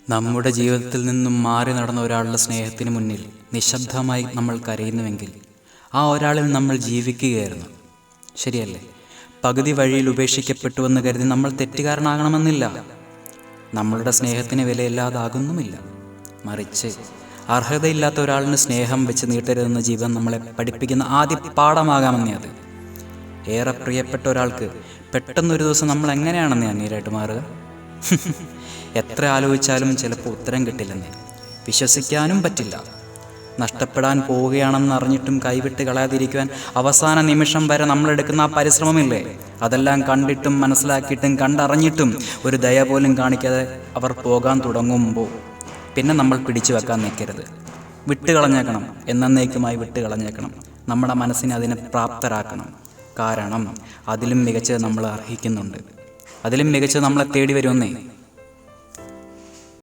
നമ്മുടെ ജീവിതത്തിൽ നിന്നും മാറി നടന്ന ഒരാളുടെ സ്നേഹത്തിന് മുന്നിൽ നിശബ്ദമായി നമ്മൾ കരയുന്നുവെങ്കിൽ ആ ഒരാളിൽ നമ്മൾ ജീവിക്കുകയായിരുന്നു. ശരിയല്ലേ? പകുതി വഴിയിൽ ഉപേക്ഷിക്കപ്പെട്ടുവെന്ന് കരുതി നമ്മൾ തെറ്റുകാരനാകണമെന്നില്ല. നമ്മളുടെ സ്നേഹത്തിന് വിലയില്ലാതാകുന്നുമില്ല. മറിച്ച് അർഹതയില്ലാത്ത ഒരാളിന് സ്നേഹം വെച്ച് നീട്ടരുതെന്ന ജീവിതം നമ്മളെ പഠിപ്പിക്കുന്ന ആദ്യ പാഠമാകാമെന്നേ അത്. ഏറെ പ്രിയപ്പെട്ട ഒരാൾക്ക് പെട്ടെന്നൊരു ദിവസം നമ്മൾ എങ്ങനെയാണെന്നേ അന്യരായിട്ട് മാറുക. എത്ര ആലോചിച്ചാലും ചിലപ്പോൾ ഉത്തരം കിട്ടില്ലെന്നേ. വിശ്വസിക്കാനും പറ്റില്ല. നഷ്ടപ്പെടാൻ പോവുകയാണെന്ന് അറിഞ്ഞിട്ടും കൈവിട്ട് കളയാതിരിക്കുവാൻ അവസാന നിമിഷം വരെ നമ്മളെടുക്കുന്ന ആ പരിശ്രമമില്ലേ, അതെല്ലാം കണ്ടിട്ടും മനസ്സിലാക്കിയിട്ടും കണ്ടറിഞ്ഞിട്ടും ഒരു ദയ പോലും കാണിക്കാതെ അവർ പോകാൻ തുടങ്ങുമ്പോൾ പിന്നെ നമ്മൾ പിടിച്ചു വെക്കാൻ നിൽക്കരുത്. വിട്ടുകളഞ്ഞേക്കണം, എന്നേക്കുമായി വിട്ടുകളഞ്ഞേക്കണം. നമ്മുടെ മനസ്സിനെ അതിനെ പ്രാപ്തരാക്കണം. കാരണം അതിലും മികച്ചത് നമ്മൾ അർഹിക്കുന്നുണ്ട്. അതിലും മികച്ചത് നമ്മളെ തേടി വരുമെന്നേ.